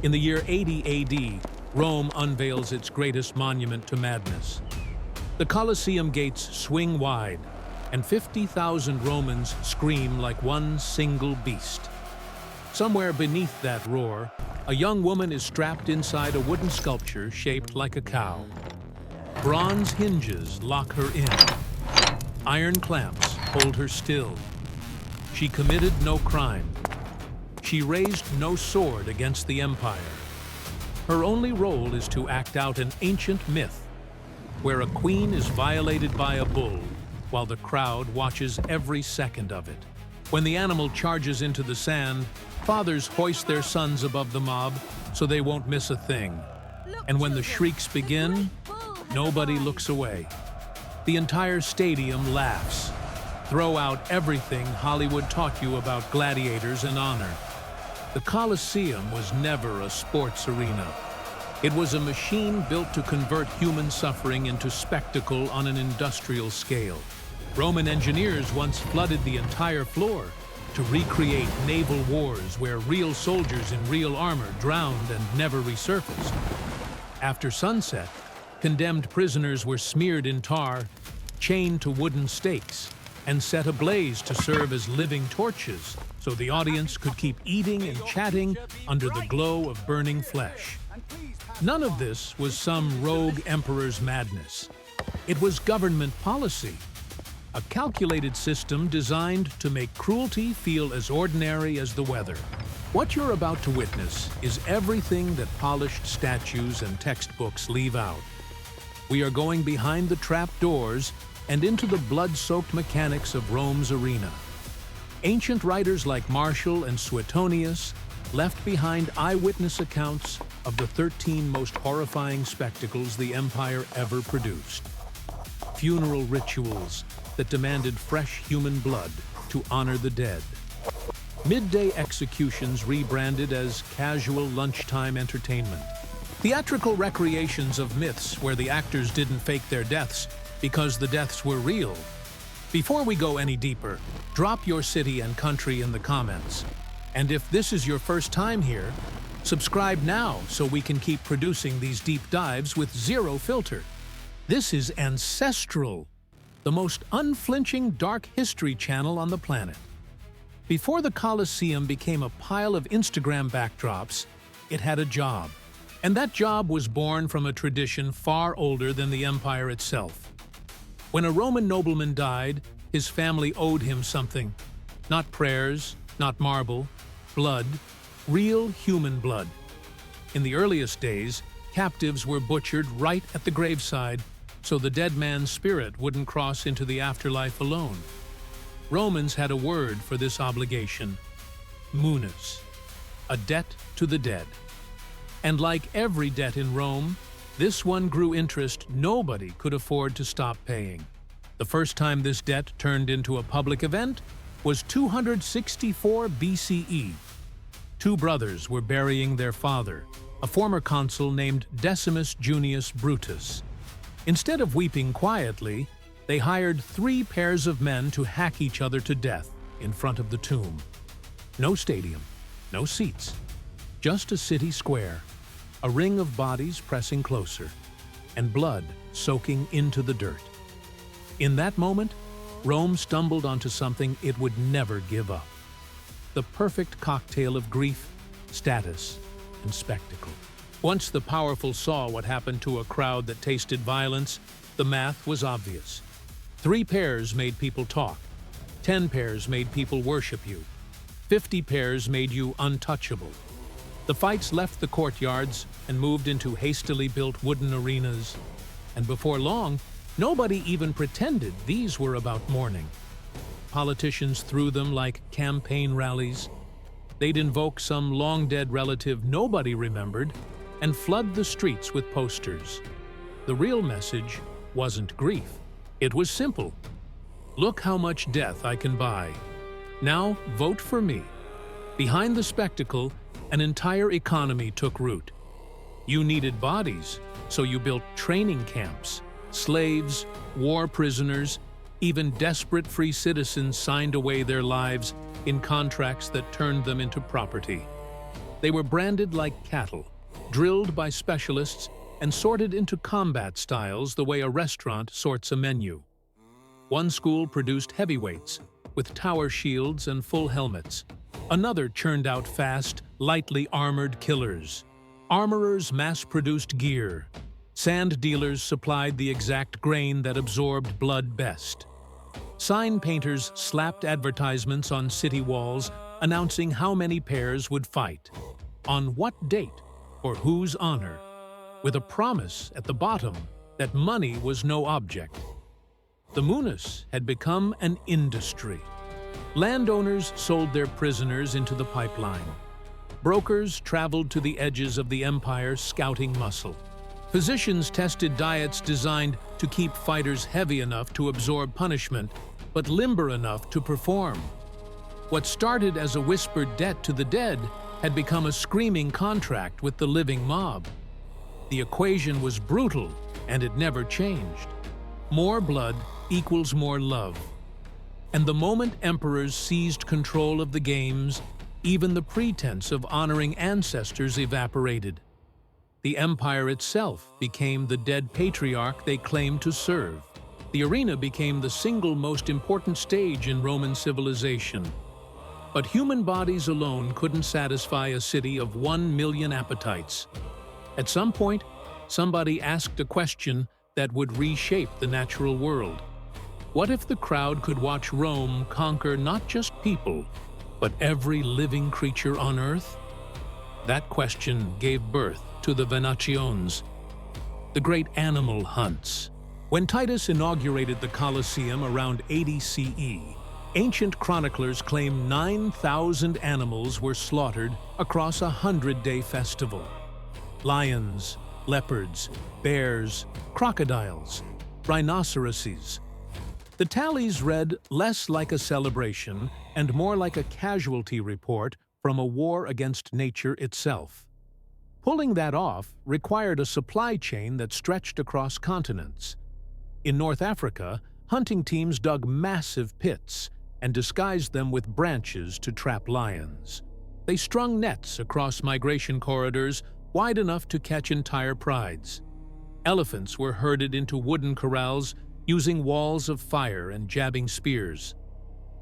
In the year 80 AD, Rome unveils its greatest monument to madness. The Colosseum gates swing wide, and 50,000 Romans scream like one single beast. Somewhere beneath that roar, a young woman is strapped inside a wooden sculpture shaped like a cow. Bronze hinges lock her in. Iron clamps hold her still. She committed no crime. She raised no sword against the empire. Her only role is to act out an ancient myth, where a queen is violated by a bull, while the crowd watches every second of it. When the animal charges into the sand, fathers hoist their sons above the mob so they won't miss a thing. And when the shrieks begin, nobody looks away. The entire stadium laughs. Throw out everything Hollywood taught you about gladiators and honor. The Colosseum was never a sports arena. It was a machine built to convert human suffering into spectacle on an industrial scale. Roman engineers once flooded the entire floor to recreate naval wars where real soldiers in real armor drowned and never resurfaced. After sunset, condemned prisoners were smeared in tar, chained to wooden stakes, and set ablaze to serve as living torches so the audience could keep eating and chatting under the glow of burning flesh. None of this was some rogue emperor's madness. It was government policy, a calculated system designed to make cruelty feel as ordinary as the weather. What you're about to witness is everything that polished statues and textbooks leave out. We are going behind the trap doors and into the blood-soaked mechanics of Rome's arena. Ancient writers like Martial and Suetonius left behind eyewitness accounts of the 13 most horrifying spectacles the empire ever produced. Funeral rituals that demanded fresh human blood to honor the dead. Midday executions rebranded as casual lunchtime entertainment. Theatrical recreations of myths where the actors didn't fake their deaths because the deaths were real. Before we go any deeper, drop your city and country in the comments. And if this is your first time here, subscribe now so we can keep producing these deep dives with zero filter. This is Ancestral, the most unflinching dark history channel on the planet. Before the Colosseum became a pile of Instagram backdrops, it had a job. And that job was born from a tradition far older than the empire itself. When a Roman nobleman died, his family owed him something. Not prayers, not marble, blood, real human blood. In the earliest days, captives were butchered right at the graveside, so the dead man's spirit wouldn't cross into the afterlife alone. Romans had a word for this obligation: munus, a debt to the dead. And like every debt in Rome, this one grew interest nobody could afford to stop paying. The first time this debt turned into a public event was 264 BCE. Two brothers were burying their father, a former consul named Decimus Junius Brutus. Instead of weeping quietly, they hired 3 pairs of men to hack each other to death in front of the tomb. No stadium, no seats, just a city square, a ring of bodies pressing closer, and blood soaking into the dirt. In that moment, Rome stumbled onto something it would never give up: the perfect cocktail of grief, status, and spectacle. Once the powerful saw what happened to a crowd that tasted violence, the math was obvious. 3 pairs made people talk, 10 pairs made people worship you, 50 pairs made you untouchable. The fights left the courtyards and moved into hastily built wooden arenas, and before long, nobody even pretended these were about mourning. Politicians threw them like campaign rallies. They'd invoke some long-dead relative nobody remembered and flood the streets with posters. The real message wasn't grief. It was simple: look how much death I can buy. Now vote for me. Behind the spectacle, an entire economy took root. You needed bodies, so you built training camps. Slaves, war prisoners, even desperate free citizens signed away their lives in contracts that turned them into property. They were branded like cattle, drilled by specialists, and sorted into combat styles the way a restaurant sorts a menu. One school produced heavyweights, with tower shields and full helmets. Another churned out fast, lightly armored killers. Armorers mass-produced gear. Sand dealers supplied the exact grain that absorbed blood best. Sign painters slapped advertisements on city walls announcing how many pairs would fight, on what date, for whose honor, with a promise at the bottom that money was no object. The munus had become an industry. Landowners sold their prisoners into the pipeline. Brokers traveled to the edges of the empire scouting muscle. Physicians tested diets designed to keep fighters heavy enough to absorb punishment, but limber enough to perform. What started as a whispered debt to the dead had become a screaming contract with the living mob. The equation was brutal, and it never changed. More blood equals more love. And the moment emperors seized control of the games, even the pretense of honoring ancestors evaporated. The empire itself became the dead patriarch they claimed to serve. The arena became the single most important stage in Roman civilization. But human bodies alone couldn't satisfy a city of 1 million appetites. At some point, somebody asked a question that would reshape the natural world. What if the crowd could watch Rome conquer not just people, but every living creature on Earth? That question gave birth to the venations, the great animal hunts. When Titus inaugurated the Colosseum around 80 CE, ancient chroniclers claim 9,000 animals were slaughtered across a 100-day festival. Lions, leopards, bears, crocodiles, rhinoceroses. The tallies read less like a celebration and more like a casualty report from a war against nature itself. Pulling that off required a supply chain that stretched across continents. In North Africa, hunting teams dug massive pits and disguised them with branches to trap lions. They strung nets across migration corridors wide enough to catch entire prides. Elephants were herded into wooden corrals using walls of fire and jabbing spears.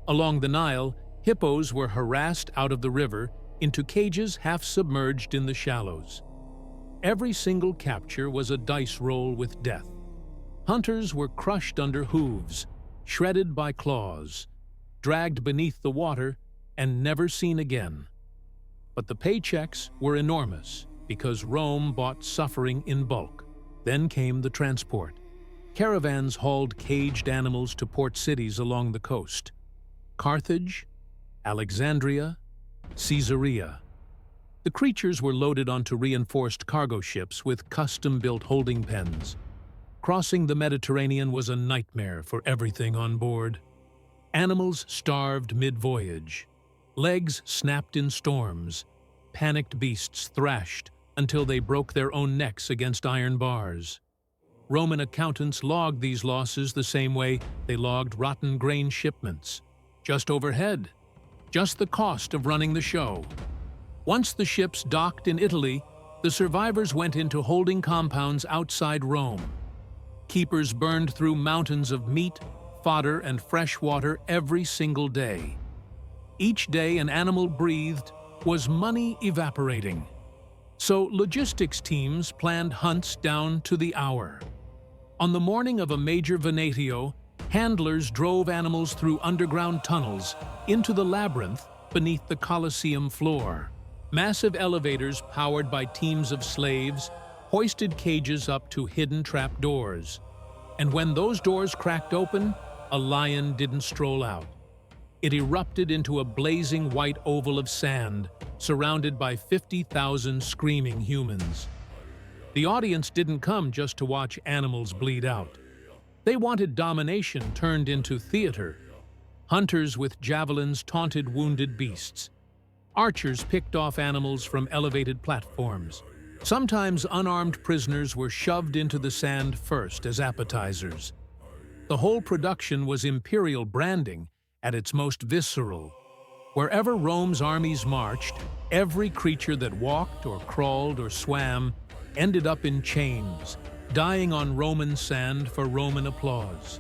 Along the Nile, hippos were harassed out of the river into cages half submerged in the shallows. Every single capture was a dice roll with death. Hunters were crushed under hooves, shredded by claws, dragged beneath the water, and never seen again. But the paychecks were enormous because Rome bought suffering in bulk. Then came the transport. Caravans hauled caged animals to port cities along the coast. Carthage, Alexandria, Caesarea. The creatures were loaded onto reinforced cargo ships with custom-built holding pens. Crossing the Mediterranean was a nightmare for everything on board. Animals starved mid-voyage. Legs snapped in storms. Panicked beasts thrashed until they broke their own necks against iron bars. Roman accountants logged these losses the same way they logged rotten grain shipments. Just overhead. Just the cost of running the show. Once the ships docked in Italy, the survivors went into holding compounds outside Rome. Keepers burned through mountains of meat, fodder, and fresh water every single day. Each day an animal breathed was money evaporating. So logistics teams planned hunts down to the hour. On the morning of a major venatio, handlers drove animals through underground tunnels into the labyrinth beneath the Colosseum floor. Massive elevators powered by teams of slaves hoisted cages up to hidden trap doors. And when those doors cracked open, a lion didn't stroll out. It erupted into a blazing white oval of sand, surrounded by 50,000 screaming humans. The audience didn't come just to watch animals bleed out. They wanted domination turned into theater. Hunters with javelins taunted wounded beasts. Archers picked off animals from elevated platforms. Sometimes unarmed prisoners were shoved into the sand first as appetizers. The whole production was imperial branding at its most visceral. Wherever Rome's armies marched, every creature that walked or crawled or swam ended up in chains, dying on Roman sand for Roman applause.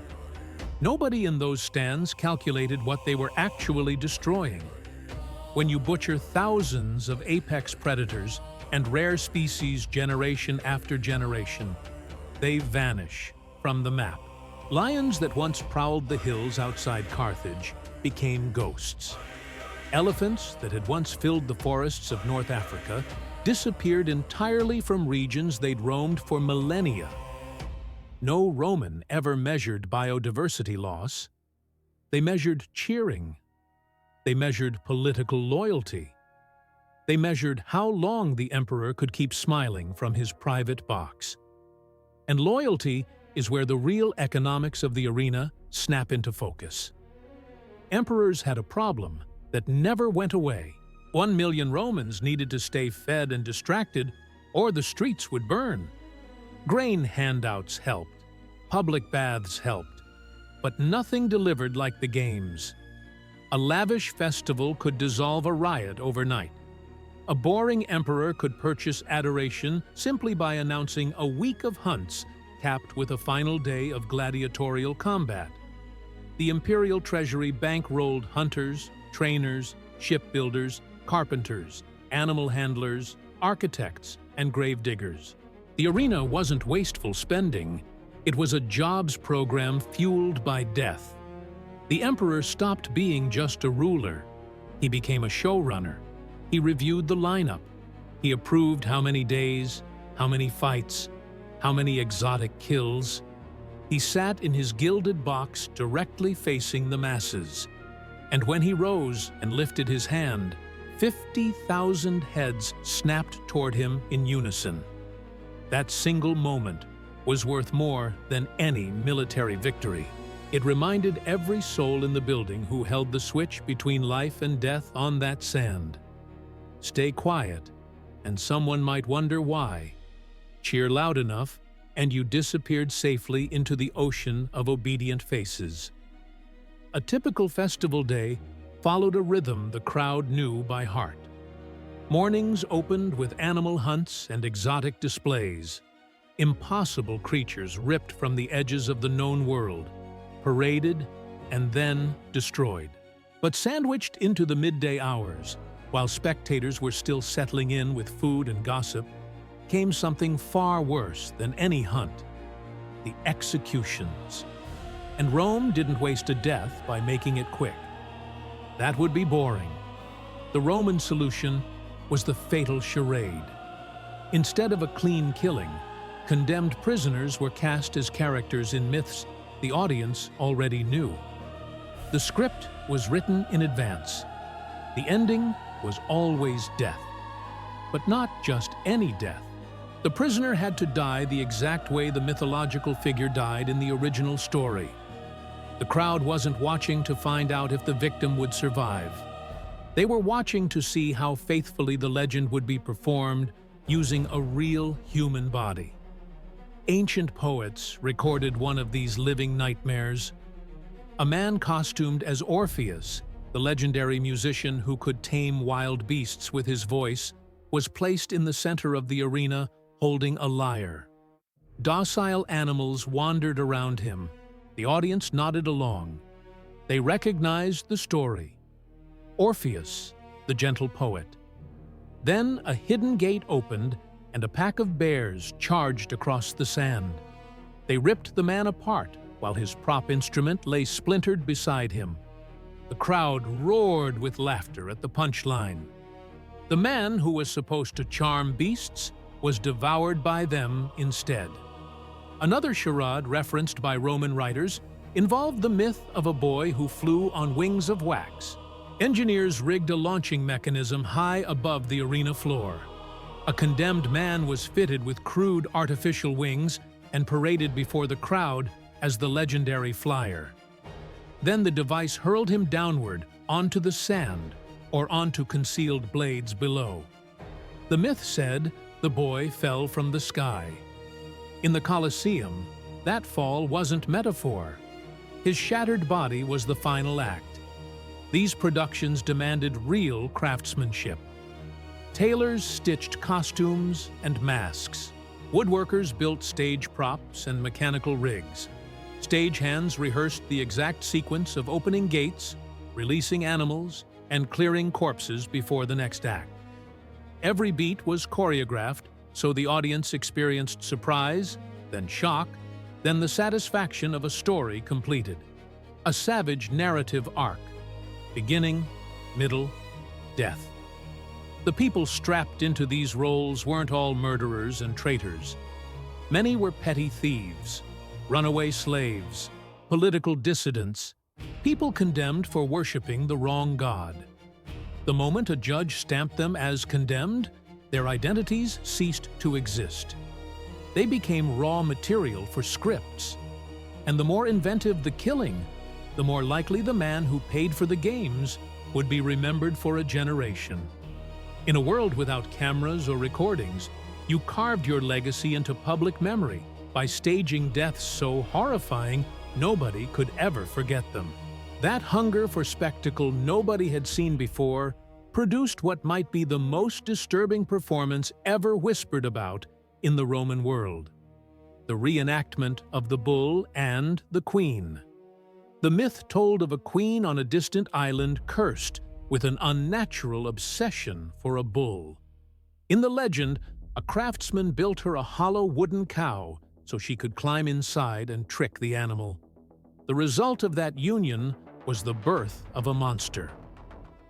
Nobody in those stands calculated what they were actually destroying. When you butcher thousands of apex predators and rare species generation after generation, they vanish from the map. Lions that once prowled the hills outside Carthage became ghosts. Elephants that had once filled the forests of North Africa disappeared entirely from regions they'd roamed for millennia. No Roman ever measured biodiversity loss. They measured cheering. They measured political loyalty. They measured how long the emperor could keep smiling from his private box. And loyalty is where the real economics of the arena snap into focus. Emperors had a problem that never went away. 1 million Romans needed to stay fed and distracted, or the streets would burn. Grain handouts helped. Public baths helped. But nothing delivered like the games. A lavish festival could dissolve a riot overnight. A boring emperor could purchase adoration simply by announcing a week of hunts capped with a final day of gladiatorial combat. The imperial treasury bankrolled hunters, trainers, shipbuilders, carpenters, animal handlers, architects, and gravediggers. The arena wasn't wasteful spending. It was a jobs program fueled by death. The emperor stopped being just a ruler. He became a showrunner. He reviewed the lineup. He approved how many days, how many fights, how many exotic kills. He sat in his gilded box directly facing the masses. And when he rose and lifted his hand, 50,000 heads snapped toward him in unison. That single moment was worth more than any military victory. It reminded every soul in the building who held the switch between life and death on that sand. Stay quiet, and someone might wonder why. Cheer loud enough, and you disappeared safely into the ocean of obedient faces. A typical festival day followed a rhythm the crowd knew by heart. Mornings opened with animal hunts and exotic displays. Impossible creatures ripped from the edges of the known world, paraded, and then destroyed. But sandwiched into the midday hours, while spectators were still settling in with food and gossip, came something far worse than any hunt: the executions. And Rome didn't waste a death by making it quick. That would be boring. The Roman solution was the fatal charade. Instead of a clean killing, condemned prisoners were cast as characters in myths the audience already knew. The script was written in advance. The ending was always death. But not just any death. The prisoner had to die the exact way the mythological figure died in the original story. The crowd wasn't watching to find out if the victim would survive. They were watching to see how faithfully the legend would be performed using a real human body. Ancient poets recorded one of these living nightmares. A man costumed as Orpheus, the legendary musician who could tame wild beasts with his voice, was placed in the center of the arena holding a lyre. Docile animals wandered around him. The audience nodded along. They recognized the story. Orpheus, the gentle poet. Then a hidden gate opened and a pack of bears charged across the sand. They ripped the man apart while his prop instrument lay splintered beside him. The crowd roared with laughter at the punchline. The man who was supposed to charm beasts was devoured by them instead. Another charade referenced by Roman writers involved the myth of a boy who flew on wings of wax. Engineers rigged a launching mechanism high above the arena floor. A condemned man was fitted with crude artificial wings and paraded before the crowd as the legendary flyer. Then the device hurled him downward onto the sand or onto concealed blades below. The myth said the boy fell from the sky. In the Colosseum, that fall wasn't metaphor. His shattered body was the final act. These productions demanded real craftsmanship. Tailors stitched costumes and masks. Woodworkers built stage props and mechanical rigs. Stagehands rehearsed the exact sequence of opening gates, releasing animals, and clearing corpses before the next act. Every beat was choreographed, so the audience experienced surprise, then shock, then the satisfaction of a story completed. A savage narrative arc. Beginning, middle, death. The people strapped into these roles weren't all murderers and traitors. Many were petty thieves, runaway slaves, political dissidents, people condemned for worshiping the wrong god. The moment a judge stamped them as condemned, their identities ceased to exist. They became raw material for scripts. And the more inventive the killing, the more likely the man who paid for the games would be remembered for a generation. In a world without cameras or recordings, you carved your legacy into public memory by staging deaths so horrifying nobody could ever forget them. That hunger for spectacle nobody had seen before produced what might be the most disturbing performance ever whispered about in the Roman world: the reenactment of the bull and the queen. The myth told of a queen on a distant island cursed with an unnatural obsession for a bull. In the legend, a craftsman built her a hollow wooden cow so she could climb inside and trick the animal. The result of that union was the birth of a monster.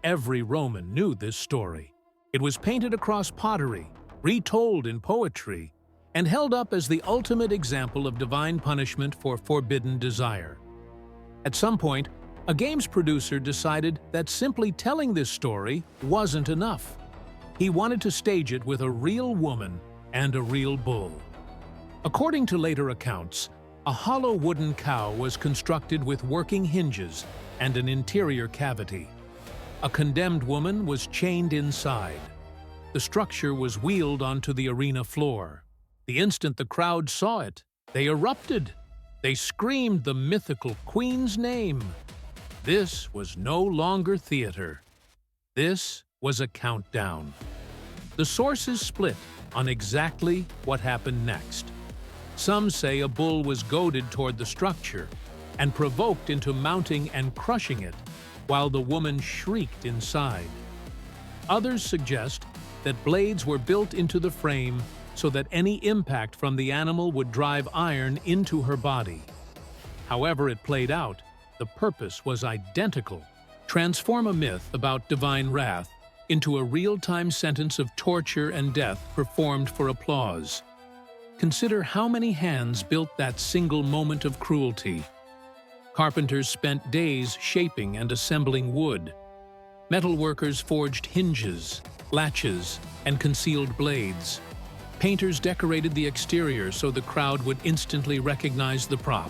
Every Roman knew this story. It was painted across pottery, retold in poetry, and held up as the ultimate example of divine punishment for forbidden desire. At some point, a games producer decided that simply telling this story wasn't enough. He wanted to stage it with a real woman and a real bull. According to later accounts, a hollow wooden cow was constructed with working hinges and an interior cavity. A condemned woman was chained inside. The structure was wheeled onto the arena floor. The instant the crowd saw it, they erupted. They screamed the mythical queen's name. This was no longer theater. This was a countdown. The sources split on exactly what happened next. Some say a bull was goaded toward the structure and provoked into mounting and crushing it, while the woman shrieked inside. Others suggest that blades were built into the frame so that any impact from the animal would drive iron into her body. However it played out, the purpose was identical: transform a myth about divine wrath into a real-time sentence of torture and death performed for applause. Consider how many hands built that single moment of cruelty. Carpenters spent days shaping and assembling wood. Metalworkers forged hinges, latches, and concealed blades. Painters decorated the exterior so the crowd would instantly recognize the prop.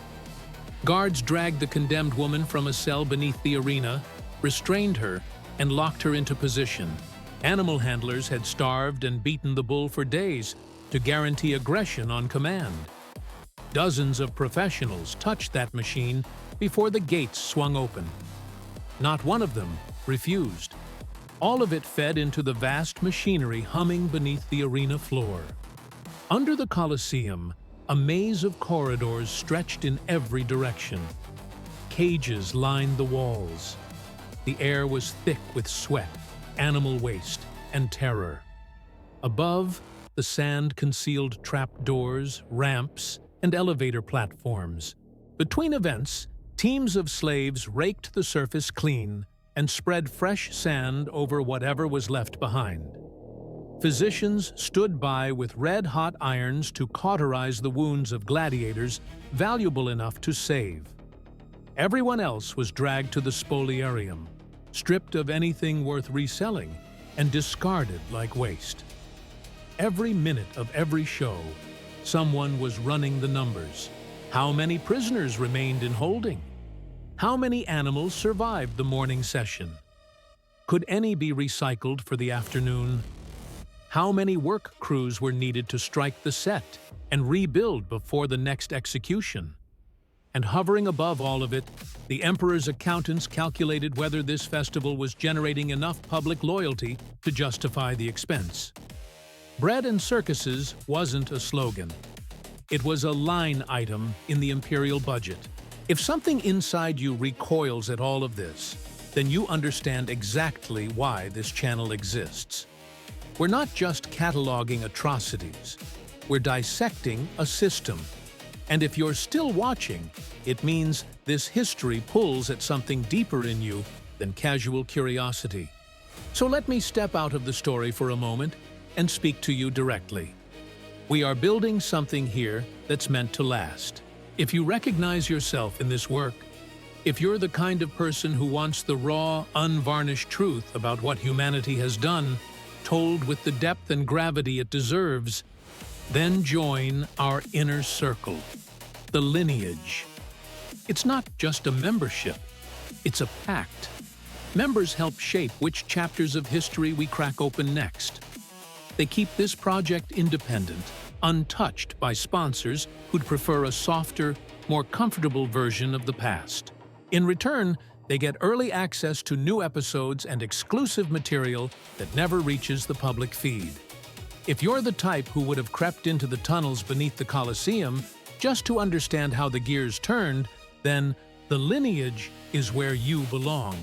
Guards dragged the condemned woman from a cell beneath the arena, restrained her, and locked her into position. Animal handlers had starved and beaten the bull for days to guarantee aggression on command. Dozens of professionals touched that machine before the gates swung open. Not one of them refused. All of it fed into the vast machinery humming beneath the arena floor. Under the Colosseum, a maze of corridors stretched in every direction. Cages lined the walls. The air was thick with sweat, animal waste, and terror. Above, the sand concealed trapdoors, ramps, and elevator platforms. Between events, teams of slaves raked the surface clean and spread fresh sand over whatever was left behind. Physicians stood by with red-hot irons to cauterize the wounds of gladiators valuable enough to save. Everyone else was dragged to the spoliarium, stripped of anything worth reselling, and discarded like waste. Every minute of every show, someone was running the numbers. How many prisoners remained in holding? How many animals survived the morning session? Could any be recycled for the afternoon? How many work crews were needed to strike the set and rebuild before the next execution? And hovering above all of it, the emperor's accountants calculated whether this festival was generating enough public loyalty to justify the expense. Bread and circuses wasn't a slogan. It was a line item in the imperial budget. If something inside you recoils at all of this, then you understand exactly why this channel exists. We're not just cataloging atrocities. We're dissecting a system. And if you're still watching, it means this history pulls at something deeper in you than casual curiosity. So let me step out of the story for a moment and speak to you directly. We are building something here that's meant to last. If you recognize yourself in this work, if you're the kind of person who wants the raw, unvarnished truth about what humanity has done, told with the depth and gravity it deserves, then join our inner circle, the lineage. It's not just a membership, it's a pact. Members help shape which chapters of history we crack open next. They keep this project independent, untouched by sponsors who'd prefer a softer, more comfortable version of the past. In return, they get early access to new episodes and exclusive material that never reaches the public feed. If you're the type who would have crept into the tunnels beneath the Colosseum just to understand how the gears turned, then the lineage is where you belong.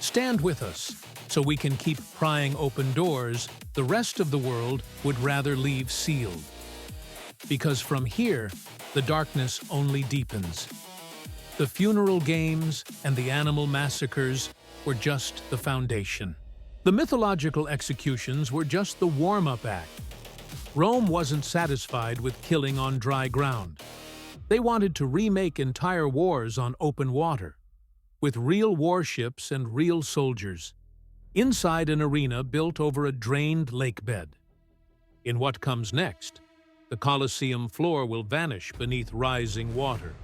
Stand with us, so we can keep prying open doors the rest of the world would rather leave sealed. Because from here, the darkness only deepens. The funeral games and the animal massacres were just the foundation. The mythological executions were just the warm-up act. Rome wasn't satisfied with killing on dry ground. They wanted to remake entire wars on open water, with real warships and real soldiers, inside an arena built over a drained lake bed. In what comes next, the Colosseum floor will vanish beneath rising water.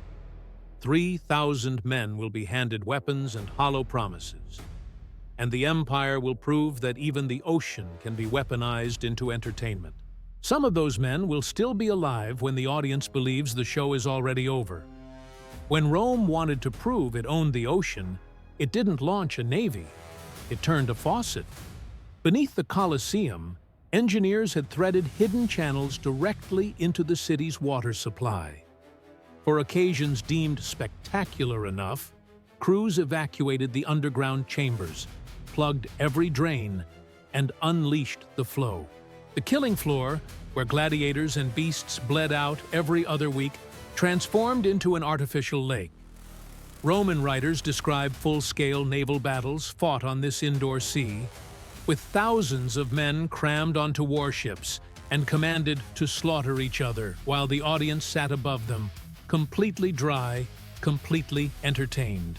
3,000 men will be handed weapons and hollow promises. And the empire will prove that even the ocean can be weaponized into entertainment. Some of those men will still be alive when the audience believes the show is already over. When Rome wanted to prove it owned the ocean, it didn't launch a navy. It turned a faucet. Beneath the Colosseum, engineers had threaded hidden channels directly into the city's water supply. For occasions deemed spectacular enough, crews evacuated the underground chambers, plugged every drain, and unleashed the flow. The killing floor, where gladiators and beasts bled out every other week, transformed into an artificial lake. Roman writers describe full-scale naval battles fought on this indoor sea, with thousands of men crammed onto warships and commanded to slaughter each other while the audience sat above them, completely dry, completely entertained.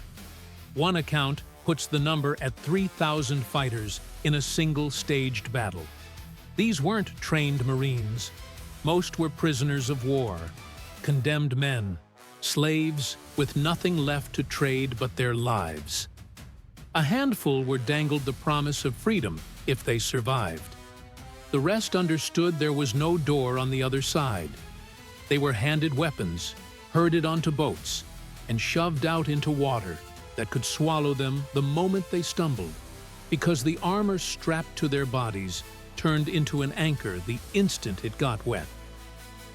One account puts the number at 3,000 fighters in a single staged battle. These weren't trained Marines. Most were prisoners of war, condemned men, slaves with nothing left to trade but their lives. A handful were dangled the promise of freedom if they survived. The rest understood there was no door on the other side. They were handed weapons, herded onto boats, and shoved out into water that could swallow them the moment they stumbled, because the armor strapped to their bodies turned into an anchor the instant it got wet.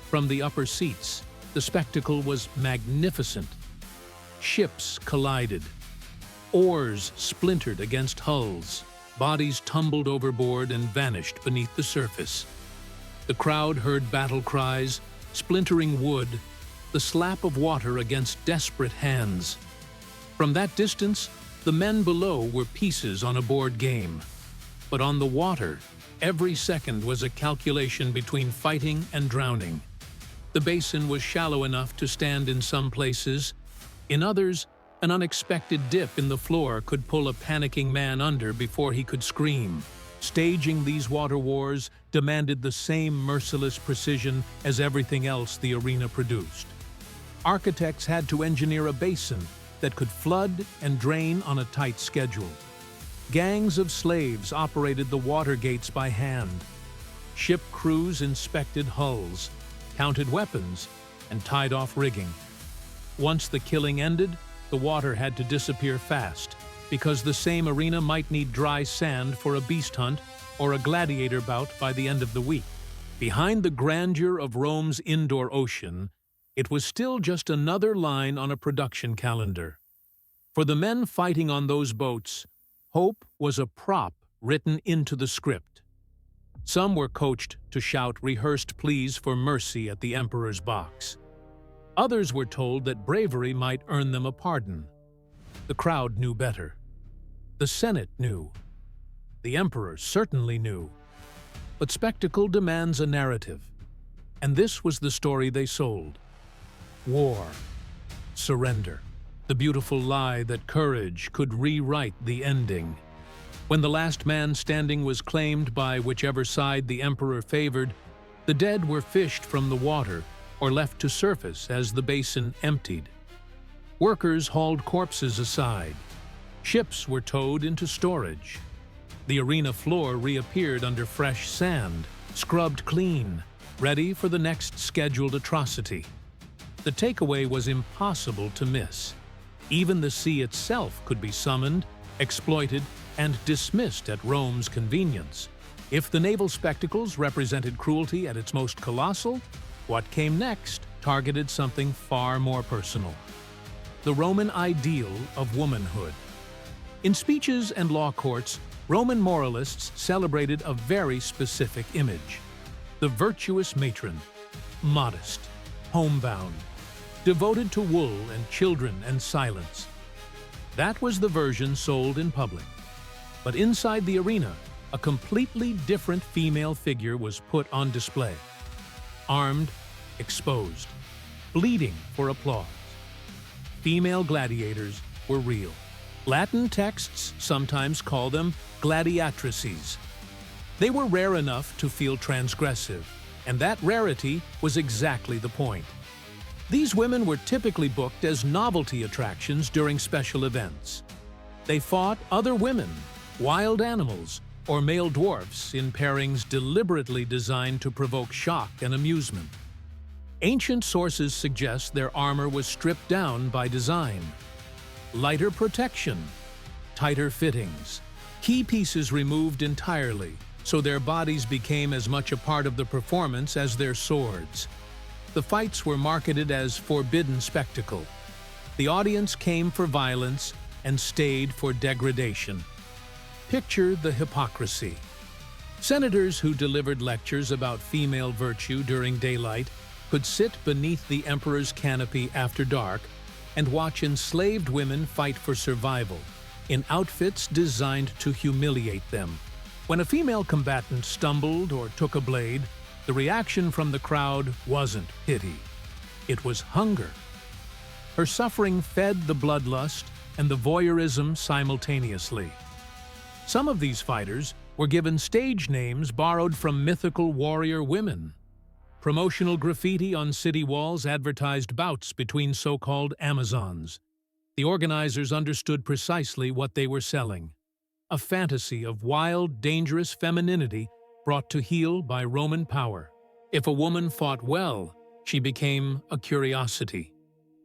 From the upper seats, the spectacle was magnificent. Ships collided. Oars splintered against hulls. Bodies tumbled overboard and vanished beneath the surface. The crowd heard battle cries, splintering wood, the slap of water against desperate hands. From that distance, the men below were pieces on a board game. But on the water, every second was a calculation between fighting and drowning. The basin was shallow enough to stand in some places. In others, an unexpected dip in the floor could pull a panicking man under before he could scream. Staging these water wars demanded the same merciless precision as everything else the arena produced. Architects had to engineer a basin that could flood and drain on a tight schedule. Gangs of slaves operated the water gates by hand. Ship crews inspected hulls, counted weapons, and tied off rigging. Once the killing ended, the water had to disappear fast, because the same arena might need dry sand for a beast hunt or a gladiator bout by the end of the week. Behind the grandeur of Rome's indoor ocean, it was still just another line on a production calendar. For the men fighting on those boats, hope was a prop written into the script. Some were coached to shout rehearsed pleas for mercy at the emperor's box. Others were told that bravery might earn them a pardon. The crowd knew better. The Senate knew. The emperor certainly knew. But spectacle demands a narrative, and this was the story they sold. War. Surrender. The beautiful lie that courage could rewrite the ending. When the last man standing was claimed by whichever side the emperor favored, the dead were fished from the water or left to surface as the basin emptied. Workers hauled corpses aside. Ships were towed into storage. The arena floor reappeared under fresh sand, scrubbed clean, ready for the next scheduled atrocity. The takeaway was impossible to miss. Even the sea itself could be summoned, exploited, and dismissed at Rome's convenience. If the naval spectacles represented cruelty at its most colossal, what came next targeted something far more personal: the Roman ideal of womanhood. In speeches and law courts, Roman moralists celebrated a very specific image: the virtuous matron, modest, homebound, devoted to wool and children and silence. That was the version sold in public. But inside the arena, a completely different female figure was put on display. Armed, exposed, bleeding for applause. Female gladiators were real. Latin texts sometimes call them gladiatrices. They were rare enough to feel transgressive, and that rarity was exactly the point. These women were typically booked as novelty attractions during special events. They fought other women, wild animals, or male dwarfs in pairings deliberately designed to provoke shock and amusement. Ancient sources suggest their armor was stripped down by design. Lighter protection, tighter fittings, key pieces removed entirely, so their bodies became as much a part of the performance as their swords. The fights were marketed as forbidden spectacle. The audience came for violence and stayed for degradation. Picture the hypocrisy. Senators who delivered lectures about female virtue during daylight could sit beneath the emperor's canopy after dark and watch enslaved women fight for survival in outfits designed to humiliate them. When a female combatant stumbled or took a blade, the reaction from the crowd wasn't pity. It was hunger. Her suffering fed the bloodlust and the voyeurism simultaneously. Some of these fighters were given stage names borrowed from mythical warrior women. Promotional graffiti on city walls advertised bouts between so-called Amazons. The organizers understood precisely what they were selling: a fantasy of wild, dangerous femininity brought to heel by Roman power. If a woman fought well, she became a curiosity.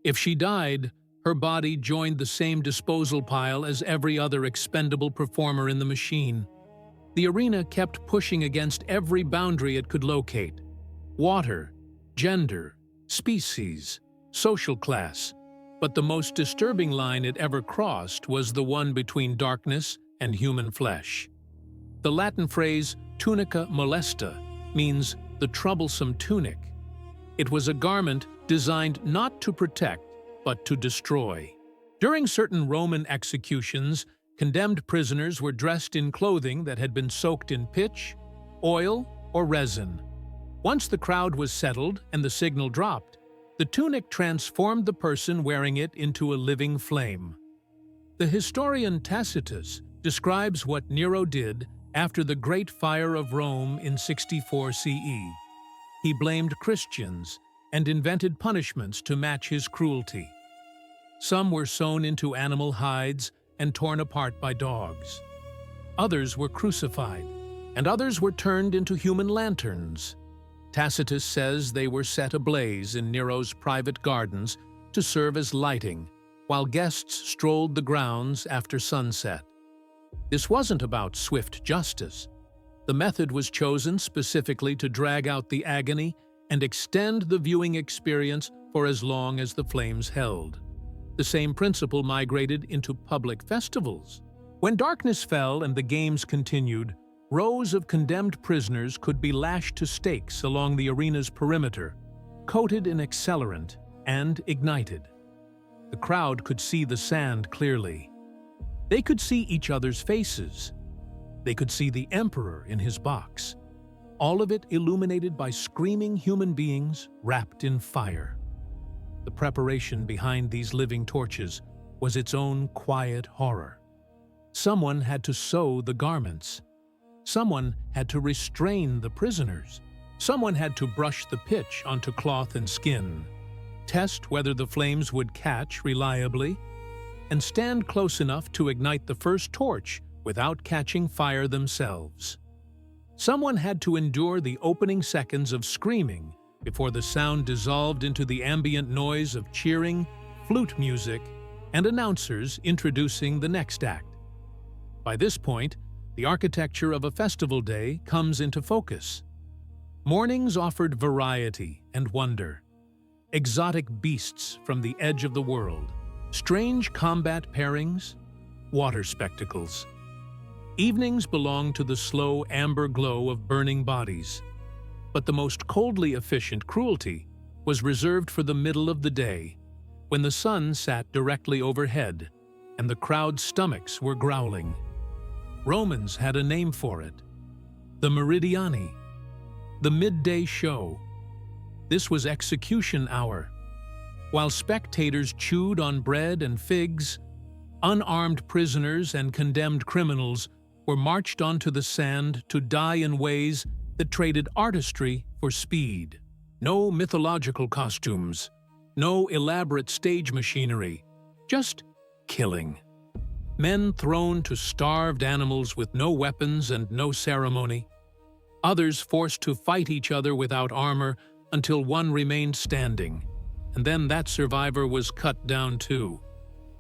If she died, her body joined the same disposal pile as every other expendable performer in the machine. The arena kept pushing against every boundary it could locate: water, gender, species, social class. But the most disturbing line it ever crossed was the one between darkness and human flesh. The Latin phrase tunica molesta means the troublesome tunic. It was a garment designed not to protect, but to destroy. During certain Roman executions, condemned prisoners were dressed in clothing that had been soaked in pitch, oil, or resin. Once the crowd was settled and the signal dropped, the tunic transformed the person wearing it into a living flame. The historian Tacitus describes what Nero did after the Great Fire of Rome in 64 CE. He blamed Christians and invented punishments to match his cruelty. Some were sewn into animal hides and torn apart by dogs. Others were crucified, and others were turned into human lanterns. Tacitus says they were set ablaze in Nero's private gardens to serve as lighting, while guests strolled the grounds after sunset. This wasn't about swift justice. The method was chosen specifically to drag out the agony and extend the viewing experience for as long as the flames held. The same principle migrated into public festivals. When darkness fell and the games continued, rows of condemned prisoners could be lashed to stakes along the arena's perimeter, coated in accelerant and ignited. The crowd could see the sand clearly. They could see each other's faces. They could see the emperor in his box, all of it illuminated by screaming human beings wrapped in fire. The preparation behind these living torches was its own quiet horror. Someone had to sew the garments. Someone had to restrain the prisoners. Someone had to brush the pitch onto cloth and skin, test whether the flames would catch reliably, and stand close enough to ignite the first torch without catching fire themselves. Someone had to endure the opening seconds of screaming before the sound dissolved into the ambient noise of cheering, flute music, and announcers introducing the next act. By this point, the architecture of a festival day comes into focus. Mornings offered variety and wonder. Exotic beasts from the edge of the world, strange combat pairings, water spectacles. Evenings belonged to the slow amber glow of burning bodies, but the most coldly efficient cruelty was reserved for the middle of the day, when the sun sat directly overhead and the crowd's stomachs were growling. Romans had a name for it: the meridiani, the midday show. This was execution hour. While spectators chewed on bread and figs, unarmed prisoners and condemned criminals were marched onto the sand to die in ways that traded artistry for speed. No mythological costumes, no elaborate stage machinery, just killing. Men thrown to starved animals with no weapons and no ceremony. Others forced to fight each other without armor until one remained standing, and then that survivor was cut down too.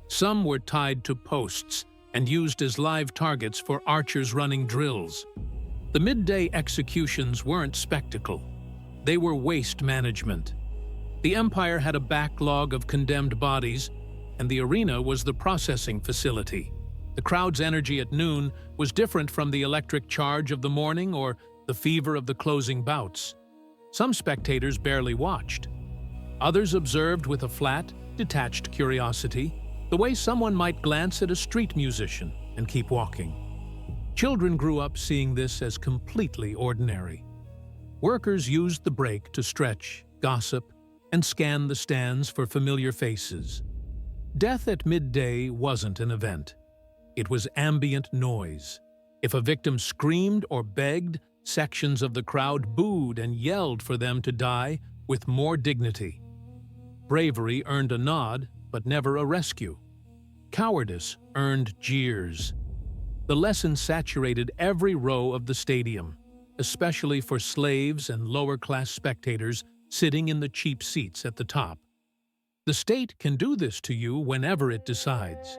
Some were tied to posts and used as live targets for archers running drills. The midday executions weren't spectacle. They were waste management. The empire had a backlog of condemned bodies, and the arena was the processing facility. The crowd's energy at noon was different from the electric charge of the morning or the fever of the closing bouts. Some spectators barely watched. Others observed with a flat, detached curiosity, the way someone might glance at a street musician and keep walking. Children grew up seeing this as completely ordinary. Workers used the break to stretch, gossip, and scan the stands for familiar faces. Death at midday wasn't an event. It was ambient noise. If a victim screamed or begged, sections of the crowd booed and yelled for them to die with more dignity. Bravery earned a nod, but never a rescue. Cowardice earned jeers. The lesson saturated every row of the stadium, especially for slaves and lower-class spectators sitting in the cheap seats at the top. The state can do this to you whenever it decides.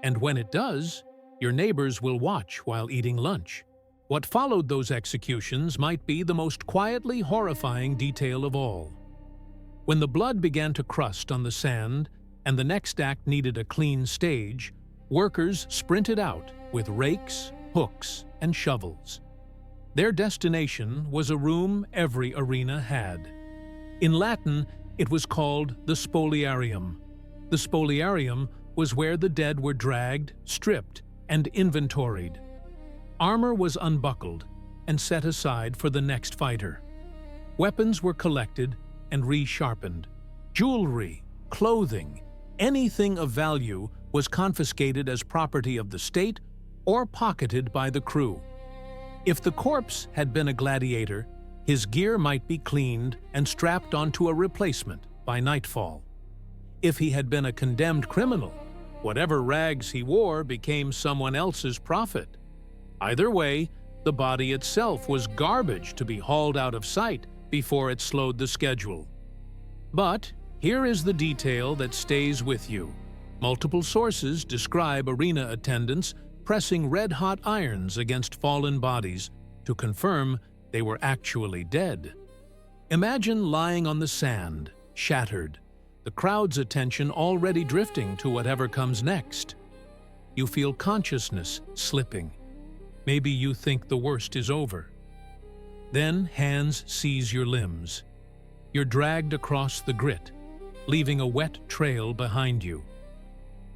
And when it does, your neighbors will watch while eating lunch. What followed those executions might be the most quietly horrifying detail of all. When the blood began to crust on the sand and the next act needed a clean stage, workers sprinted out with rakes, hooks, and shovels. Their destination was a room every arena had. In Latin, it was called the spoliarium. The spoliarium was where the dead were dragged, stripped, and inventoried. Armor was unbuckled and set aside for the next fighter. Weapons were collected and resharpened. Jewelry, clothing, anything of value was confiscated as property of the state or pocketed by the crew. If the corpse had been a gladiator, his gear might be cleaned and strapped onto a replacement by nightfall. If he had been a condemned criminal, whatever rags he wore became someone else's profit. Either way, the body itself was garbage to be hauled out of sight before it slowed the schedule. But Here is the detail that stays with you. Multiple sources describe arena attendants pressing red-hot irons against fallen bodies to confirm they were actually dead. Imagine lying on the sand, shattered, the crowd's attention already drifting to whatever comes next. You feel consciousness slipping. Maybe you think the worst is over. Then hands seize your limbs. You're dragged across the grit, leaving a wet trail behind you.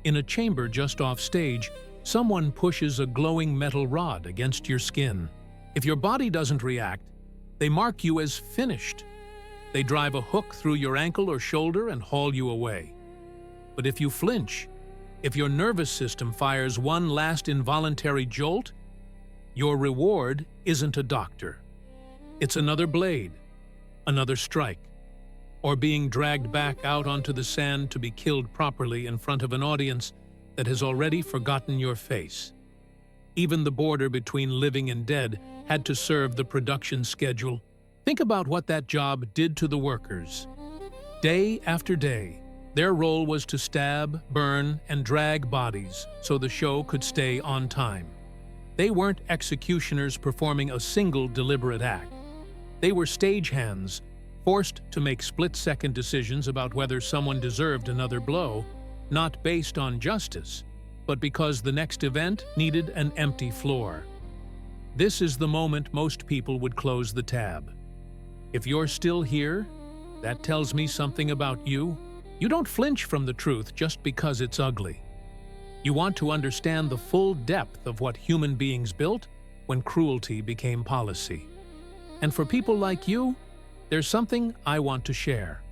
In a chamber just off stage, someone pushes a glowing metal rod against your skin. If your body doesn't react, they mark you as finished. They drive a hook through your ankle or shoulder and haul you away. But if you flinch, if your nervous system fires one last involuntary jolt, your reward isn't a doctor. It's another blade, another strike, or being dragged back out onto the sand to be killed properly in front of an audience that has already forgotten your face. Even the border between living and dead had to serve the production schedule. Think about what that job did to the workers. Day after day, their role was to stab, burn, and drag bodies so the show could stay on time. They weren't executioners performing a single deliberate act. They were stagehands, forced to make split-second decisions about whether someone deserved another blow, not based on justice, but because the next event needed an empty floor. This is the moment most people would close the tab. If you're still here, that tells me something about you. You don't flinch from the truth just because it's ugly. You want to understand the full depth of what human beings built when cruelty became policy. And for people like you, there's something I want to share.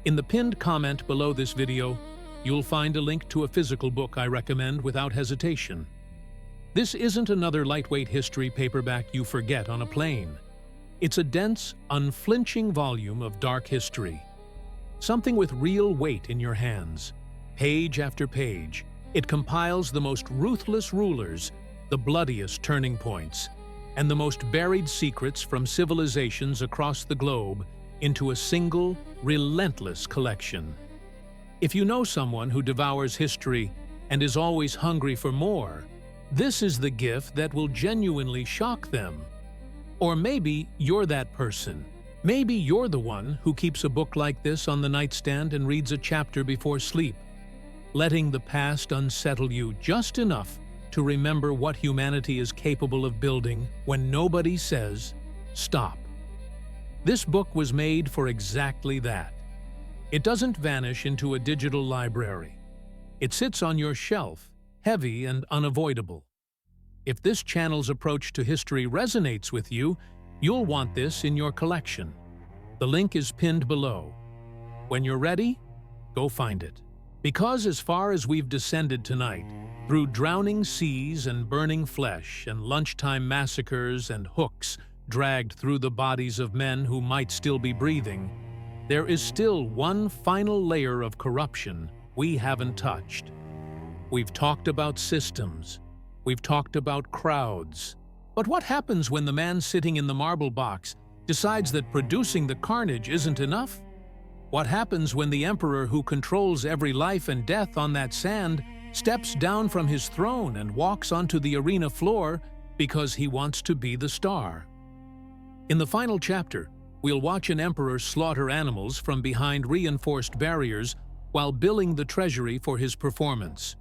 In the pinned comment below this video, you'll find a link to a physical book I recommend without hesitation. This isn't another lightweight history paperback you forget on a plane. It's a dense, unflinching volume of dark history. Something with real weight in your hands. Page after page, it compiles the most ruthless rulers, the bloodiest turning points, and the most buried secrets from civilizations across the globe into a single, relentless collection. If you know someone who devours history and is always hungry for more, this is the gift that will genuinely shock them. Or maybe you're that person. Maybe you're the one who keeps a book like this on the nightstand and reads a chapter before sleep, letting the past unsettle you just enough to remember what humanity is capable of building when nobody says, stop. This book was made for exactly that. It doesn't vanish into a digital library. It sits on your shelf, heavy and unavoidable. If this channel's approach to history resonates with you, you'll want this in your collection. The link is pinned below. When you're ready, go find it. Because as far as we've descended tonight, through drowning seas and burning flesh and lunchtime massacres and hooks dragged through the bodies of men who might still be breathing, there is still one final layer of corruption we haven't touched. We've talked about systems. We've talked about crowds. But what happens when the man sitting in the marble box decides that producing the carnage isn't enough? What happens when the emperor who controls every life and death on that sand steps down from his throne and walks onto the arena floor because he wants to be the star? In the final chapter, we'll watch an emperor slaughter animals from behind reinforced barriers while billing the treasury for his performance.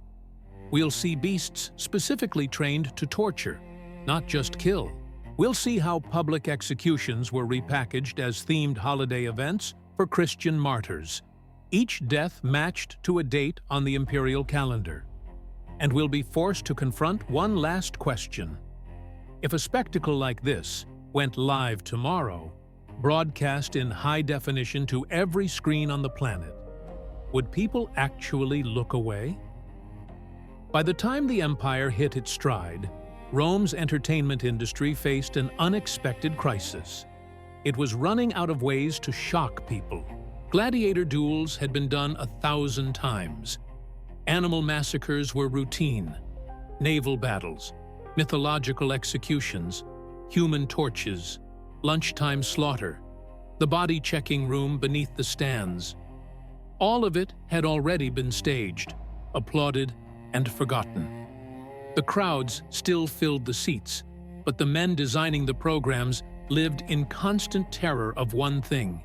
We'll see beasts specifically trained to torture, not just kill. We'll see how public executions were repackaged as themed holiday events for Christian martyrs, each death matched to a date on the imperial calendar. And we'll be forced to confront one last question. If a spectacle like this went live tomorrow, broadcast in high definition to every screen on the planet, would people actually look away? By the time the empire hit its stride, Rome's entertainment industry faced an unexpected crisis. It was running out of ways to shock people. Gladiator duels had been done 1,000 times. Animal massacres were routine. Naval battles, mythological executions, human torches, lunchtime slaughter, the body-checking room beneath the stands. All of it had already been staged, applauded, and forgotten. The crowds still filled the seats, but the men designing the programs lived in constant terror of one thing: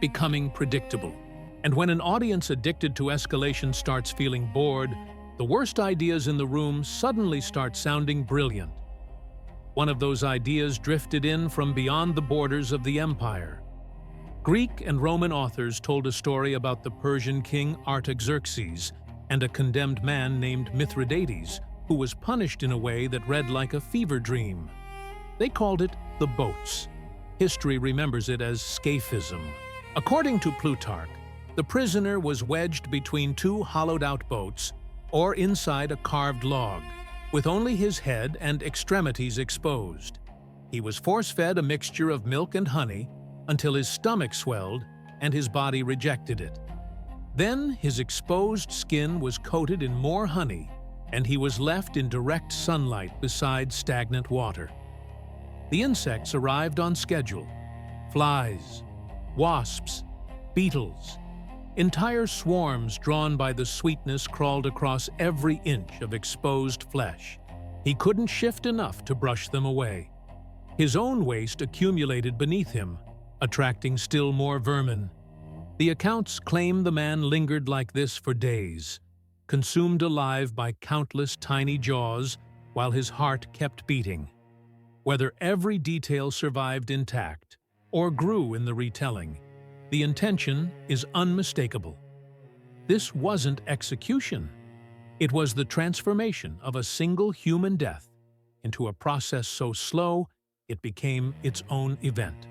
becoming predictable. And when an audience addicted to escalation starts feeling bored, the worst ideas in the room suddenly start sounding brilliant. One of those ideas drifted in from beyond the borders of the empire. Greek and Roman authors told a story about the Persian king Artaxerxes and a condemned man named Mithridates, who was punished in a way that read like a fever dream. They called it the boats. History remembers it as scaphism. According to Plutarch, the prisoner was wedged between two hollowed-out boats or inside a carved log, with only his head and extremities exposed. He was force-fed a mixture of milk and honey until his stomach swelled and his body rejected it. Then his exposed skin was coated in more honey, and he was left in direct sunlight beside stagnant water. The insects arrived on schedule: flies, wasps, beetles. Entire swarms drawn by the sweetness crawled across every inch of exposed flesh. He couldn't shift enough to brush them away. His own waste accumulated beneath him, attracting still more vermin. The accounts claim the man lingered like this for days, consumed alive by countless tiny jaws while his heart kept beating. Whether every detail survived intact or grew in the retelling, the intention is unmistakable. This wasn't execution. It was the transformation of a single human death into a process so slow it became its own event.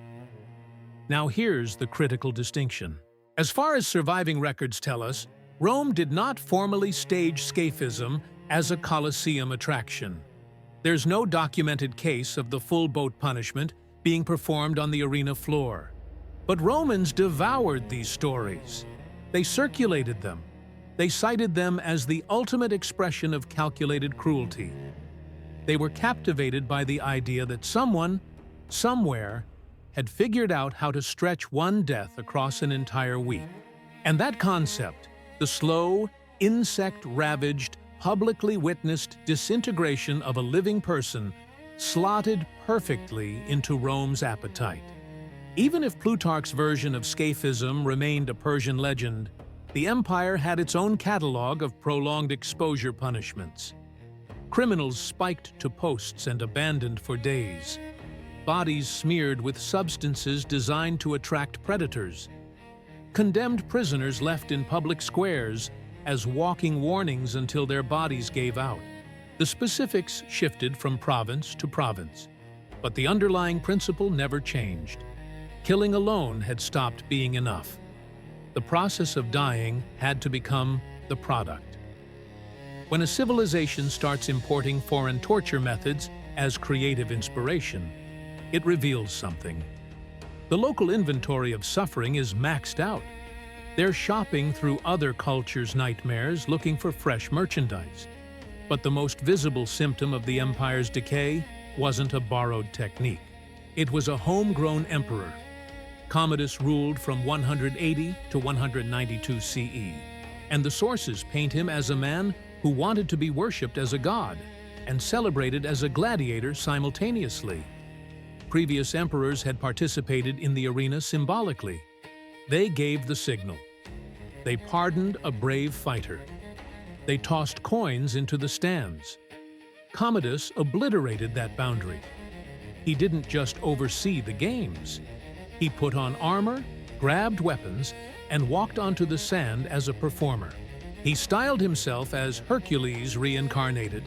Now here's the critical distinction. As far as surviving records tell us, Rome did not formally stage scaphism as a Colosseum attraction. There's no documented case of the full boat punishment being performed on the arena floor. But Romans devoured these stories. They circulated them. They cited them as the ultimate expression of calculated cruelty. They were captivated by the idea that someone, somewhere, had figured out how to stretch one death across an entire week. And that concept, the slow, insect-ravaged, publicly witnessed disintegration of a living person, slotted perfectly into Rome's appetite. Even if Plutarch's version of scaphism remained a Persian legend, the empire had its own catalog of prolonged exposure punishments. Criminals spiked to posts and abandoned for days. Bodies smeared with substances designed to attract predators. Condemned prisoners left in public squares as walking warnings until their bodies gave out. The specifics shifted from province to province, but the underlying principle never changed. Killing alone had stopped being enough. The process of dying had to become the product. When a civilization starts importing foreign torture methods as creative inspiration, it reveals something. The local inventory of suffering is maxed out. They're shopping through other cultures' nightmares looking for fresh merchandise. But the most visible symptom of the empire's decay wasn't a borrowed technique. It was a homegrown emperor. Commodus ruled from 180 to 192 CE, and the sources paint him as a man who wanted to be worshipped as a god and celebrated as a gladiator simultaneously. Previous emperors had participated in the arena symbolically. They gave the signal. They pardoned a brave fighter. They tossed coins into the stands. Commodus obliterated that boundary. He didn't just oversee the games. He put on armor, grabbed weapons, and walked onto the sand as a performer. He styled himself as Hercules reincarnated.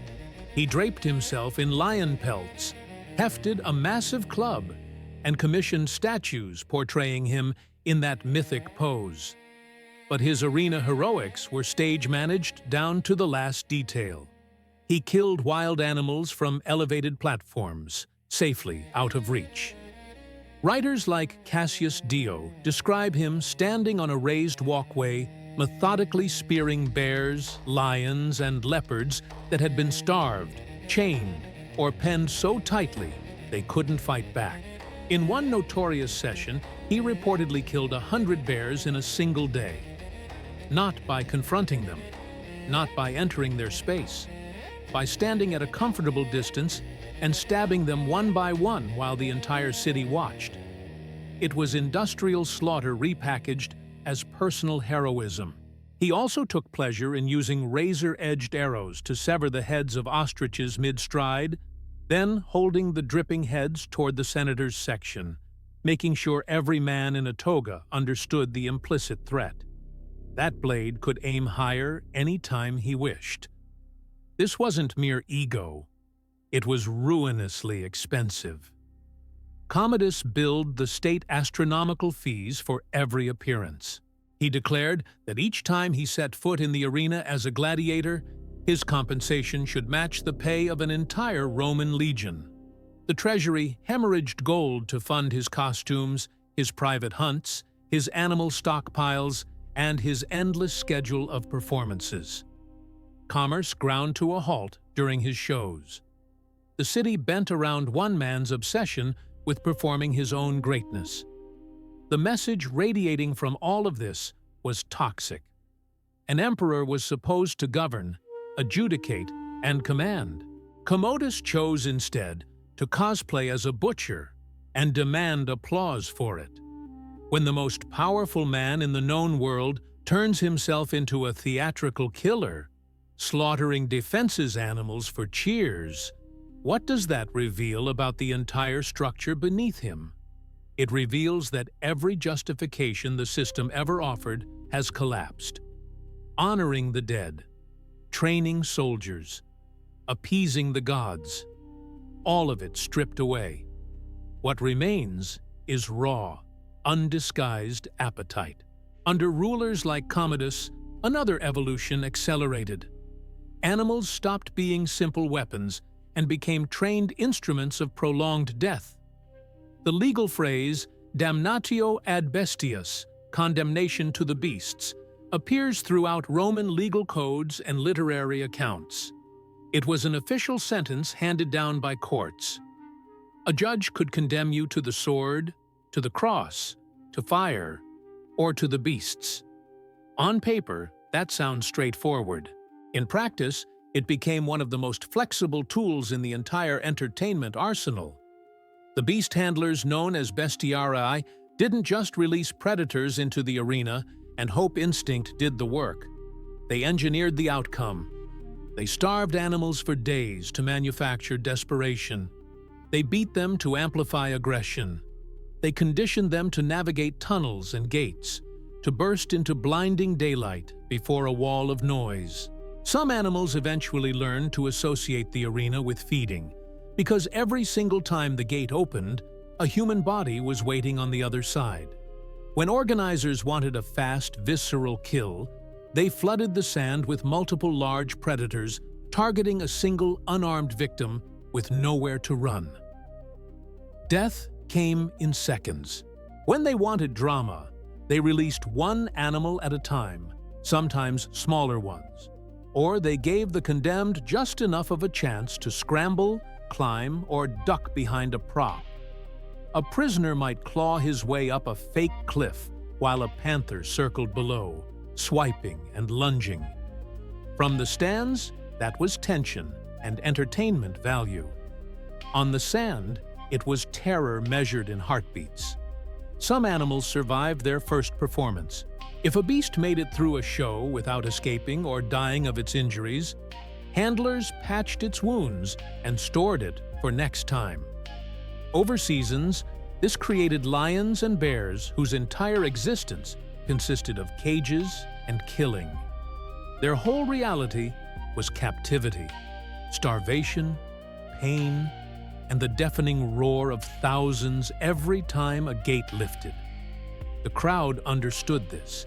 He draped himself in lion pelts, hefted a massive club, and commissioned statues portraying him in that mythic pose. But his arena heroics were stage-managed down to the last detail. He killed wild animals from elevated platforms, safely out of reach. Writers like Cassius Dio describe him standing on a raised walkway, methodically spearing bears, lions, and leopards that had been starved, chained, or penned so tightly they couldn't fight back. In one notorious session, he reportedly killed 100 bears in a single day. not by confronting them, not by entering their space, by standing at a comfortable distance and stabbing them one by one while the entire city watched. It was industrial slaughter repackaged as personal heroism. He also took pleasure in using razor-edged arrows to sever the heads of ostriches mid-stride, then holding the dripping heads toward the senator's section, making sure every man in a toga understood the implicit threat. That blade could aim higher any time he wished. This wasn't mere ego. It was ruinously expensive. Commodus billed the state astronomical fees for every appearance. He declared that each time he set foot in the arena as a gladiator, his compensation should match the pay of an entire Roman legion. The treasury hemorrhaged gold to fund his costumes, his private hunts, his animal stockpiles, and his endless schedule of performances. Commerce ground to a halt during his shows. The city bent around one man's obsession with performing his own greatness. The message radiating from all of this was toxic. An emperor was supposed to govern, adjudicate, and command. Commodus chose instead to cosplay as a butcher and demand applause for it. When the most powerful man in the known world turns himself into a theatrical killer, slaughtering defenses animals for cheers, what does that reveal about the entire structure beneath him? It reveals that every justification the system ever offered has collapsed. Honoring the dead, training soldiers, appeasing the gods, all of it stripped away. What remains is raw, undisguised appetite. Under rulers like Commodus, another evolution accelerated. Animals stopped being simple weapons and became trained instruments of prolonged death. The legal phrase, damnatio ad bestias, condemnation to the beasts, appears throughout Roman legal codes and literary accounts. It was an official sentence handed down by courts. A judge could condemn you to the sword, to the cross, to fire, or to the beasts. On paper, that sounds straightforward. In practice, it became one of the most flexible tools in the entire entertainment arsenal. The beast handlers known as bestiarii didn't just release predators into the arena and hope instinct did the work. They engineered the outcome. They starved animals for days to manufacture desperation. They beat them to amplify aggression. They conditioned them to navigate tunnels and gates, to burst into blinding daylight before a wall of noise. Some animals eventually learned to associate the arena with feeding, because every single time the gate opened, a human body was waiting on the other side. When organizers wanted a fast, visceral kill, they flooded the sand with multiple large predators, targeting a single unarmed victim with nowhere to run. Death came in seconds. When they wanted drama, they released one animal at a time, sometimes smaller ones, or they gave the condemned just enough of a chance to scramble, climb, or duck behind a prop. A prisoner might claw his way up a fake cliff while a panther circled below, swiping and lunging. From the stands, that was tension and entertainment value. On the sand, it was terror measured in heartbeats. Some animals survived their first performance. If a beast made it through a show without escaping or dying of its injuries, handlers patched its wounds and stored it for next time. Over seasons, this created lions and bears whose entire existence consisted of cages and killing. Their whole reality was captivity, starvation, pain, and the deafening roar of thousands every time a gate lifted. The crowd understood this.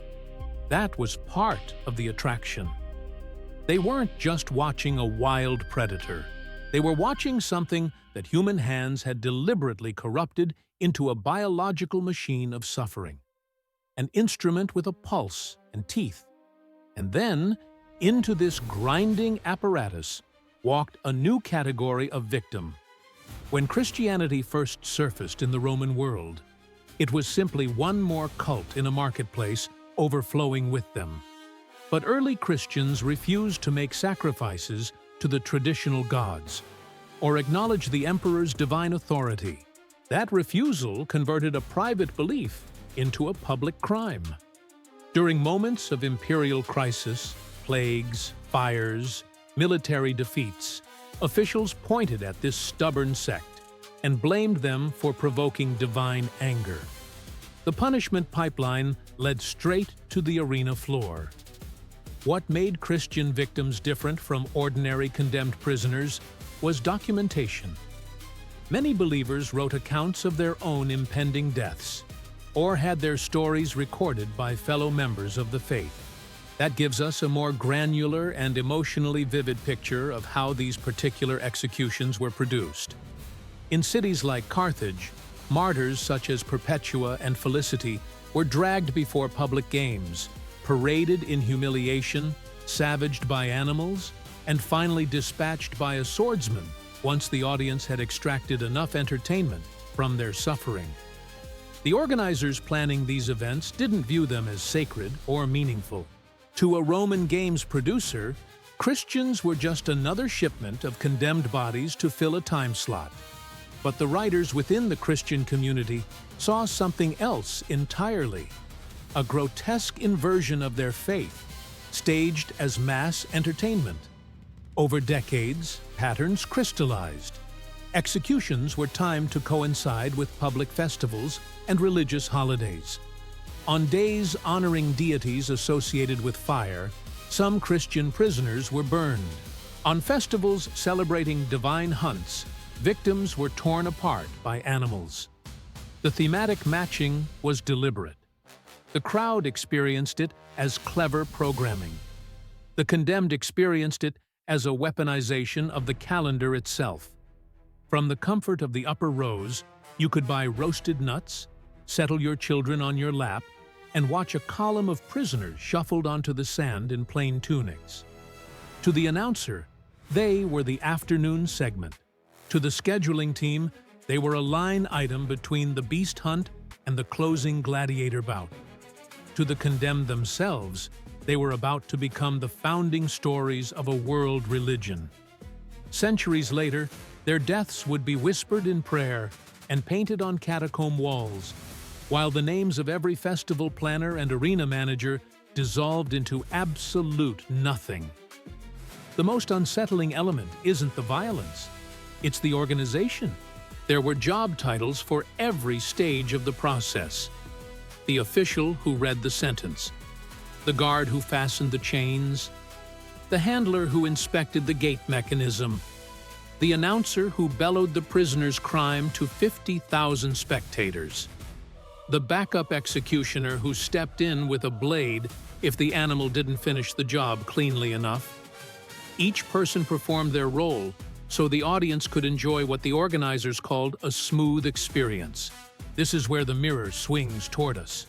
That was part of the attraction. They weren't just watching a wild predator. They were watching something that human hands had deliberately corrupted into a biological machine of suffering, an instrument with a pulse and teeth. And then, into this grinding apparatus walked a new category of victim. When Christianity first surfaced in the Roman world, it was simply one more cult in a marketplace overflowing with them. But early Christians refused to make sacrifices to the traditional gods or acknowledge the emperor's divine authority. That refusal converted a private belief into a public crime. During moments of imperial crisis, plagues, fires, military defeats, officials pointed at this stubborn sect and blamed them for provoking divine anger. The punishment pipeline led straight to the arena floor. What made Christian victims different from ordinary condemned prisoners was documentation. Many believers wrote accounts of their own impending deaths, or had their stories recorded by fellow members of the faith. That gives us a more granular and emotionally vivid picture of how these particular executions were produced. In cities like Carthage, martyrs such as Perpetua and Felicity were dragged before public games, paraded in humiliation, savaged by animals, and finally dispatched by a swordsman once the audience had extracted enough entertainment from their suffering. The organizers planning these events didn't view them as sacred or meaningful. To a Roman Games producer, Christians were just another shipment of condemned bodies to fill a time slot. But the writers within the Christian community saw something else entirely: a grotesque inversion of their faith, staged as mass entertainment. Over decades, patterns crystallized. Executions were timed to coincide with public festivals and religious holidays. On days honoring deities associated with fire, some Christian prisoners were burned. On festivals celebrating divine hunts, victims were torn apart by animals. The thematic matching was deliberate. The crowd experienced it as clever programming. The condemned experienced it as a weaponization of the calendar itself. From the comfort of the upper rows, you could buy roasted nuts, settle your children on your lap, and watch a column of prisoners shuffled onto the sand in plain tunics. To the announcer, they were the afternoon segment. To the scheduling team, they were a line item between the beast hunt and the closing gladiator bout. To the condemned themselves, they were about to become the founding stories of a world religion. Centuries later, their deaths would be whispered in prayer and painted on catacomb walls, while the names of every festival planner and arena manager dissolved into absolute nothing. The most unsettling element isn't the violence, it's the organization. There were job titles for every stage of the process. The official who read the sentence, the guard who fastened the chains, the handler who inspected the gate mechanism, the announcer who bellowed the prisoner's crime to 50,000 spectators, the backup executioner who stepped in with a blade if the animal didn't finish the job cleanly enough. Each person performed their role so the audience could enjoy what the organizers called a smooth experience. This is where the mirror swings toward us.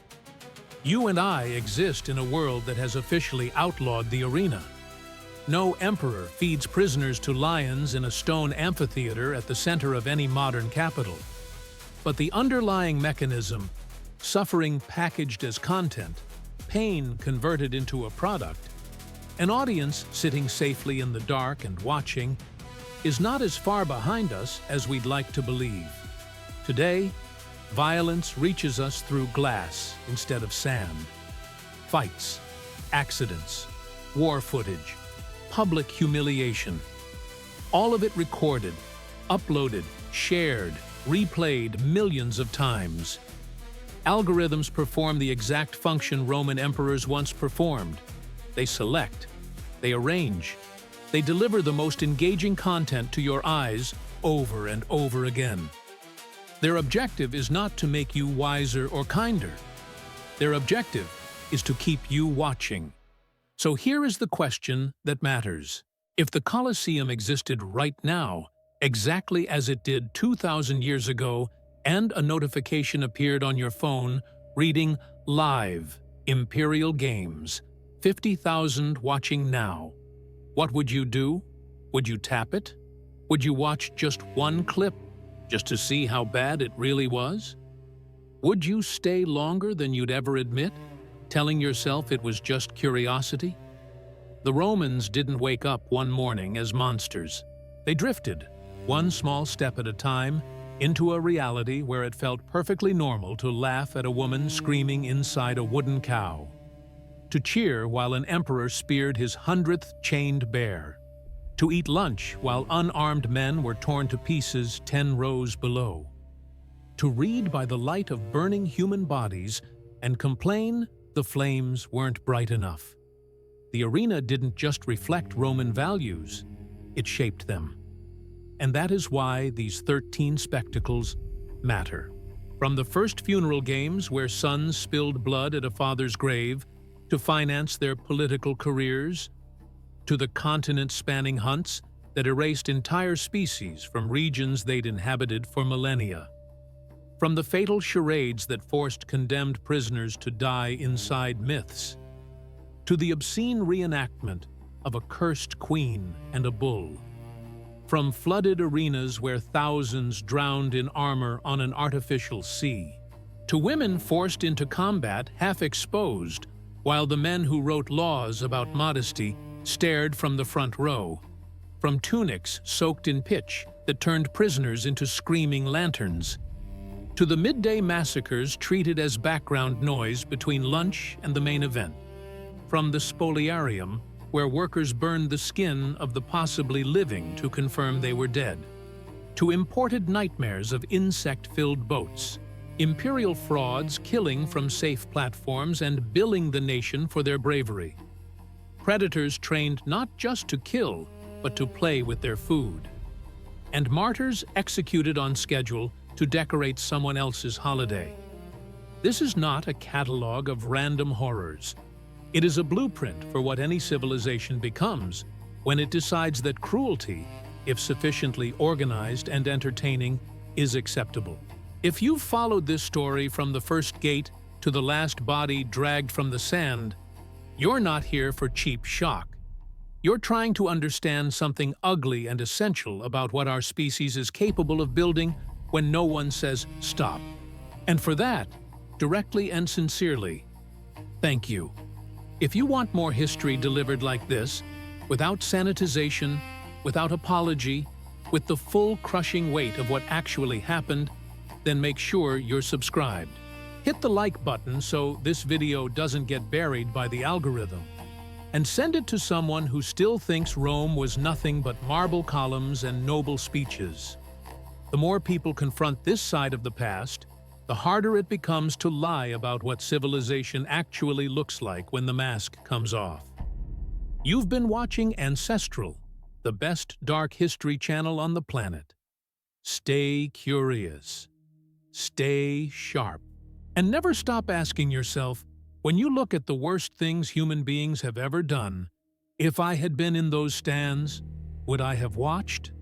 You and I exist in a world that has officially outlawed the arena. No emperor feeds prisoners to lions in a stone amphitheater at the center of any modern capital. But the underlying mechanism, suffering packaged as content, pain converted into a product, an audience sitting safely in the dark and watching, is not as far behind us as we'd like to believe. Today, violence reaches us through glass instead of sand. Fights, accidents, war footage, public humiliation. All of it recorded, uploaded, shared, replayed millions of times. Algorithms perform the exact function Roman emperors once performed. They select, they arrange, they deliver the most engaging content to your eyes over and over again. Their objective is not to make you wiser or kinder. Their objective is to keep you watching. So here is the question that matters. If the Colosseum existed right now, exactly as it did 2,000 years ago, and a notification appeared on your phone reading Live, Imperial Games, 50,000 watching now, what would you do? Would you tap it? Would you watch just one clip, just to see how bad it really was? Would you stay longer than you'd ever admit, telling yourself it was just curiosity? The Romans didn't wake up one morning as monsters. They drifted, one small step at a time, into a reality where it felt perfectly normal to laugh at a woman screaming inside a wooden cow, to cheer while an emperor speared his 100th chained bear, to eat lunch while unarmed men were torn to pieces 10 rows below, to read by the light of burning human bodies and complain the flames weren't bright enough. The arena didn't just reflect Roman values, it shaped them. And that is why these 13 spectacles matter. From the first funeral games where sons spilled blood at a father's grave to finance their political careers, to the continent-spanning hunts that erased entire species from regions they'd inhabited for millennia. From the fatal charades that forced condemned prisoners to die inside myths, to the obscene reenactment of a cursed queen and a bull. From flooded arenas where thousands drowned in armor on an artificial sea, to women forced into combat half-exposed, while the men who wrote laws about modesty stared from the front row. From tunics soaked in pitch that turned prisoners into screaming lanterns, to the midday massacres treated as background noise between lunch and the main event. From the spoliarium, where workers burned the skin of the possibly living to confirm they were dead, to imported nightmares of insect-filled boats, imperial frauds killing from safe platforms and billing the nation for their bravery, predators trained not just to kill, but to play with their food, and martyrs executed on schedule to decorate someone else's holiday. This is not a catalog of random horrors. It is a blueprint for what any civilization becomes when it decides that cruelty, if sufficiently organized and entertaining, is acceptable. If you've followed this story from the first gate to the last body dragged from the sand, you're not here for cheap shock. You're trying to understand something ugly and essential about what our species is capable of building when no one says stop. And for that, directly and sincerely, thank you. If you want more history delivered like this, without sanitization, without apology, with the full crushing weight of what actually happened, then make sure you're subscribed. Hit the like button so this video doesn't get buried by the algorithm. And send it to someone who still thinks Rome was nothing but marble columns and noble speeches. The more people confront this side of the past, the harder it becomes to lie about what civilization actually looks like when the mask comes off. You've been watching Ancestral, the best dark history channel on the planet. Stay curious, stay sharp, and never stop asking yourself, when you look at the worst things human beings have ever done, if I had been in those stands, would I have watched?